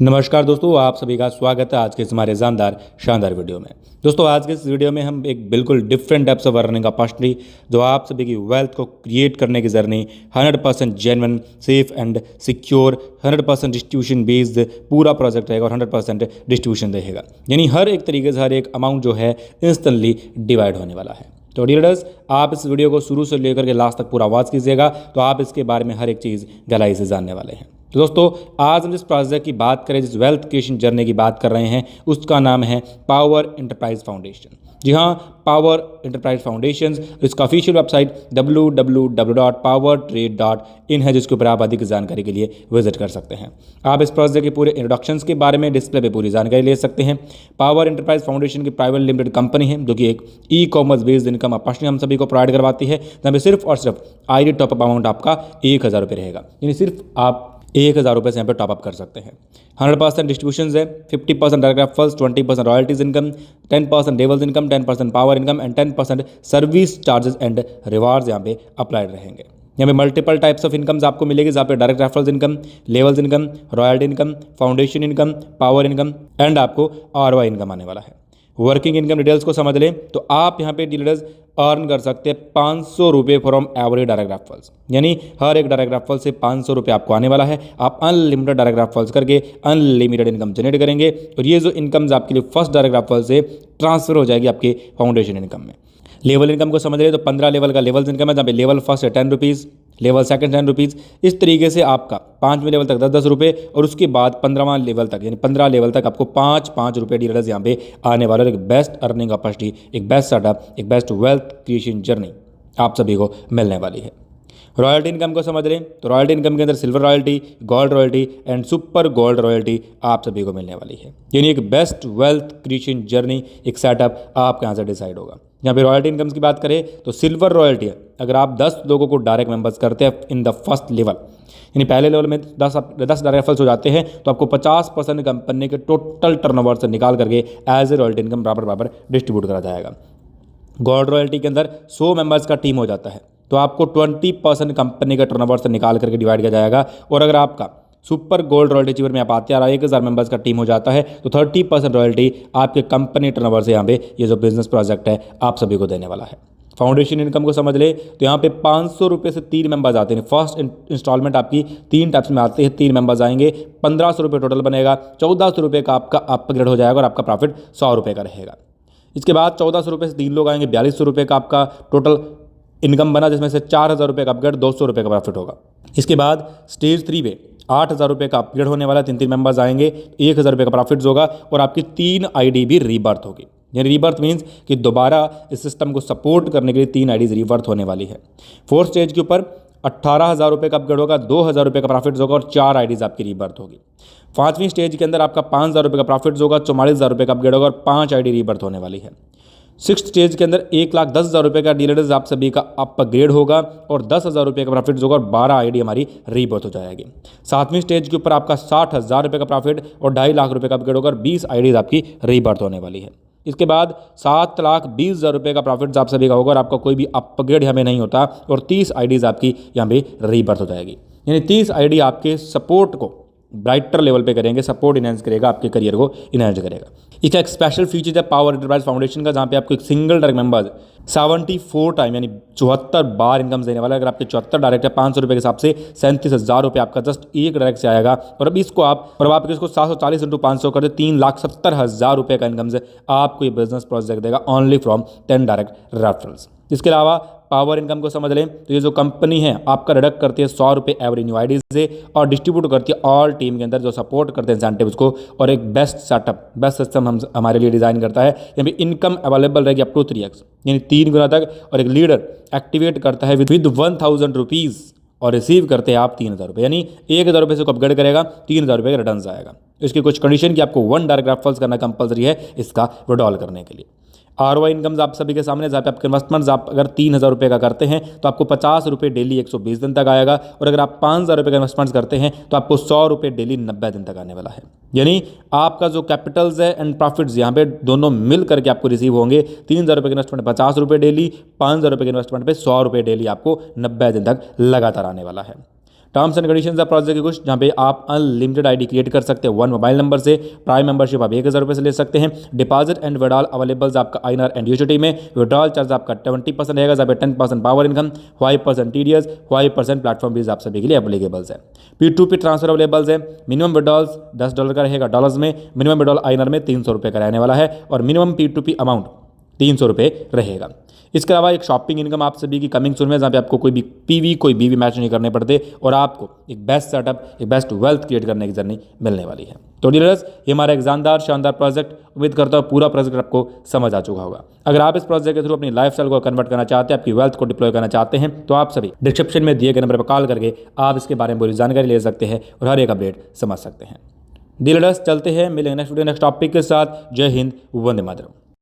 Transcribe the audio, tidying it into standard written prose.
नमस्कार दोस्तों, आप सभी का स्वागत है आज के इस हमारे शानदार वीडियो में। दोस्तों, आज के इस वीडियो में हम एक बिल्कुल different types of earning opportunity जो आप सभी की वेल्थ को क्रिएट करने की journey 100% genuine, safe and secure, 100% distribution based पूरा प्रोजेक्ट रहेगा और 100% डिस्ट्रीब्यूशन रहेगा। यानी हर एक तरीके से हर एक अमाउंट जो है इंस्टेंटली डिवाइड होने वाला है। तो डीलर्स, आप इस वीडियो को शुरू से लेकर के लास्ट तक पूरा वॉच कीजिएगा तो आप इसके बारे में हर एक चीज़ गहराई से जानने वाले हैं। तो दोस्तों, आज हम जिस प्रोजेक्ट की बात करें, जिस वेल्थ क्रिएशन जर्नी की बात कर रहे हैं, उसका नाम है पावर एंटरप्राइज फाउंडेशन। जी हाँ, पावर एंटरप्राइज फाउंडेशन। इसका ऑफिशियल वेबसाइट www.powertrade.in है, जिसके ऊपर आप अधिक जानकारी के लिए विजिट कर सकते हैं। आप इस प्रोजेक्ट के पूरे इंट्रोडक्शंस के बारे में डिस्प्ले पे पूरी जानकारी ले सकते हैं। पावर एंटरप्राइज फाउंडेशन की प्राइवेट लिमिटेड कंपनी है जो कि एक e commerce based income opportunity हम सभी को प्रोवाइड करवाती है, जहाँ पे सिर्फ और सिर्फ आईडी टॉपअप अमाउंट आपका 1000 रुपये रहेगा। यानी सिर्फ आप 1000 रुपये से यहाँ पे टॉपअप कर सकते हैं। 100% डिस्ट्रीब्यूशन है, 50% direct referrals, 20% royalties income, 10% levels income, 10% power income and 10% service charges and rewards यहाँ पे अप्लाइड रहेंगे। यहाँ पे मल्टीपल टाइप्स ऑफ इनकम्स आपको मिलेगी, जहाँ पे direct referrals income, levels income, royalty income, foundation income, power income and आपको आरओआई इनकम आने वाला है। वर्किंग इनकम डिटेल्स को समझ लें तो आप यहाँ पे डीलर्स अर्न कर सकते हैं 500 रुपये फ्रॉम एवरी डायरेक्ट रेफरल्स। यानी हर एक डायरेक्ट रेफरल से 500 रुपये आपको आने वाला है। आप अनलिमिटेड डायरेक्ट रेफरल्स करके अनलिमिटेड इनकम जनरेट करेंगे और ये जो इनकम्स आपके लिए फर्स्ट डायरेक्ट रेफरल से ट्रांसफर हो जाएगी आपके फाउंडेशन इनकम में। लेवल इनकम को समझ रहे तो 15 लेवल का लेवल्स इनकम है, जहाँ पे लेवल फर्स्ट है 10 रुपीज़, लेवल सेकंड 10 रुपीज़। इस तरीके से आपका 5वें लेवल तक 10-10 रुपये और उसके बाद 15वां लेवल तक यानी 15 लेवल तक आपको 5-5 रुपये डीलर्स यहाँ पे आने वाले। एक बेस्ट अर्निंग अपॉर्चुनिटी, एक बेस्ट सेटअप, एक बेस्ट वेल्थ क्रिएशन जर्नी आप सभी को मिलने वाली है। रॉयल्टी इनकम को समझ लें तो रॉयल्टी इनकम के अंदर silver royalty, gold royalty and super gold royalty आप सभी को मिलने वाली है। यानी एक बेस्ट वेल्थ क्रिएशन जर्नी, एक सेटअप आपके यहाँ से डिसाइड होगा। यहाँ पे रॉयल्टी इनकम्स की बात करें तो सिल्वर रॉयल्टी है, अगर आप 10 लोगों को डायरेक्ट मेंबर्स करते हैं इन द फर्स्ट लेवल, यानी पहले लेवल में 10 डायरेक्ट रेफरल्स हो जाते हैं तो आपको 50% कंपनी के टोटल टर्नओवर से निकाल करके एज ए रॉयल्टी इनकम बराबर डिस्ट्रीब्यूट करा जाएगा। गोल्ड रॉयल्टी के अंदर 100 मेंबर्स का टीम हो जाता है तो आपको 20% कंपनी के टर्नओवर से निकाल करके डिवाइड किया जाएगा। और अगर आपका सुपर गोल्ड रॉयल्टी अचीवर में आप आते हैं 1000 मेंबर्स का टीम हो जाता है तो 30% रॉयल्टी आपके कंपनी टर्नओवर से यहाँ पे ये जो बिजनेस प्रोजेक्ट है आप सभी को देने वाला है। फाउंडेशन इनकम को समझ ले तो यहाँ पे 500 रुपये से 3 मेंबर्स आते हैं। फर्स्ट इंस्टॉलमेंट आपकी 3 टाइप्स में आते हैं, 3 मेंबर्स आएंगे, 1500 रुपये टोटल बनेगा। 1400 रुपये का आपका अपग्रेड हो जाएगा और आपका प्रॉफिट 100 रुपये का रहेगा। इसके बाद 1400 रुपये से 3 लोग आएंगे, 4200 रुपये का आपका टोटल इनकम बना, जिसमें से 4000 रुपये का अपग्रेड, 200 रुपये का प्रॉफिट होगा। इसके बाद स्टेज 3 में 8000 रुपये का अपग्रेड होने वाला, 3 मेंबर्स आएंगे, 1000 रुपये का प्रॉफिट होगा और आपकी 3 आईडी भी रीबर्थ होगी। यानी रीबर्थ मीन्स कि दोबारा इस सिस्टम को सपोर्ट करने के लिए 3 आईडीज रीबर्थ होने वाली है। 4th स्टेज के ऊपर 18,000 रुपये का अपग्रेड होगा, 2000 रुपये का प्रॉफिट होगा और 4 आईडीज आपकी रीबर्थ होगी। 5वीं स्टेज के अंदर आपका 5000 रुपये का प्रॉफिट होगा, 44,000 रुपये का अपग्रेड होगा और 5 आईडी रीबर्थ होने वाली है। 6th स्टेज के अंदर 1,10,000 रुपये का डीलर्स आप सभी का अपग्रेड होगा और 10,000 रुपये का प्रॉफिट होगा और 12 आईडी हमारी रीबर्थ हो जाएगी। 7वीं स्टेज के ऊपर आपका 60,000 रुपये का प्रॉफिट और 2.5 लाख रुपये का अपग्रेड होगा और 20 आईडीज आपकी रीबर्थ होने वाली है। इसके बाद 7,20,000 रुपये का प्रॉफिट आप सभी का होगा और आपका कोई भी अपग्रेड हमें नहीं होता और 30 आईडीज आपकी यहाँ पे रीबर्थ हो जाएगी। यानी 30 आईडी आपके सपोर्ट को ब्राइटर लेवल पे करेंगे, सपोर्ट इनहेंस करेगा, आपके करियर को इनहेंस करेगा। इसका एक स्पेशल फीचर है पावर एंटरप्राइज फाउंडेशन का, जहाँ पे आपको एक सिंगल डायरेक्ट मेंबर 74 टाइम यानी 74 बार इनकम देने वाला है। अगर आपके 74 डायरेक्ट है 500 रुपये के हिसाब से 37,000 रुपये आपका जस्ट एक डायरेक्ट से आएगा। और अब इसको आप इसको 740 × 500 कर दे 3,70,000 रुपये का इनकम से आपको ये बिजनेस प्रोजेक्ट देगा ओनली फ्रॉम 10 डायरेक्ट रेफरल्स। इसके अलावा पावर इनकम को समझ लें तो ये जो कंपनी है आपका डिडक्ट करती है 100 रुपये एवरी न्यू आईडी से और डिस्ट्रीब्यूट करती है ऑल टीम के अंदर जो सपोर्ट करते हैं इंसेंटिव्स को। और एक बेस्ट सेटअप, बेस्ट सिस्टम हम हमारे लिए डिज़ाइन करता है। यहाँ पे इनकम अवेलेबल रहेगी अप टू 3x यानी 3 गुना तक। और एक लीडर एक्टिवेट करता है विद 1000 रुपीज़ और रिसीव करते हैं आप 3000 रुपये, यानी 1000 रुपये से अपग्रेड करेगा 3000 रुपये का रिटर्न आएगा। इसकी कुछ कंडीशन कि आपको 1 डायरेक्ट रेफरल्स करना कंपलसरी है इसका विड्रॉल करने के लिए। आरओआई इनकम्स आप सभी के सामने, जहाँ पे आपके इन्वेस्टमेंट्स आप अगर 3000 रुपये का करते हैं तो आपको 50 रुपये डेली 120 दिन तक आएगा। और अगर आप 5000 रुपये का इन्वेस्टमेंट्स करते हैं तो आपको 100 रुपये डेली 90 दिन तक आने वाला है। यानी आपका जो कैपिटल्स है एंड प्रॉफिट्स यहाँ पे दोनों मिल करके आपको रिसीव होंगे। 3000 रुपये के इन्वेस्टमेंट 50 रुपये डेली, 5000 रुपये के इन्वेस्टमेंट पे 100 रुपये डेली आपको 90 दिन तक लगातार आने वाला है। Terms and conditions of project की कुछ, जहाँ पे आप अनलिमिटेड आईडी क्रिएट कर सकते हैं 1 मोबाइल नंबर से। प्राइम मेंबरशिप आप 1000 रुपये से ले सकते हैं। डिपॉजिट एंड विड्रॉल अवेलेबल्स आपका आईएनआर एंड यूएसडी में। विड्रॉल चार्ज आपका 20% रहेगा, जहाँ पे 10% power income, 5% TDS, 5% platform fees आप सभी के लिए एप्लीकेबल्स है। P2P ट्रांसफर अवेलेबल्स है। मिनिमम विड्रॉल्स $10 का रहेगा डॉलर्स में। मिनिमम विड्रॉल आईएनआर में 300 रुपये का रहने वाला है और मिनिमम P2P अमाउंट 300 रुपये रहेगा। इसके अलावा एक शॉपिंग इनकम आप सभी की कमिंग सून में, जहाँ पे आपको कोई भी पीवी कोई बीवी मैच नहीं करने पड़ते और आपको एक बेस्ट सेटअप, एक बेस्ट वेल्थ क्रिएट करने की जर्नी मिलने वाली है। तो डीलर्स, ये हमारा एक शानदार प्रोजेक्ट, उम्मीद करता हूँ पूरा प्रोजेक्ट आपको समझ आ चुका होगा। अगर आप इस प्रोजेक्ट के थ्रू अपनी लाइफस्टाइल को कन्वर्ट करना चाहते हैं, आपकी वेल्थ को डिप्लॉय करना चाहते हैं, तो आप सभी डिस्क्रिप्शन में दिए गए नंबर पर कॉल करके आप इसके बारे में पूरी जानकारी ले सकते हैं और हर एक अपडेट समझ सकते हैं। डीलर्स, चलते हैं, मिलेंगे नेक्स्ट वीडियो नेक्स्ट टॉपिक के साथ। जय हिंद, वंदे मातरम।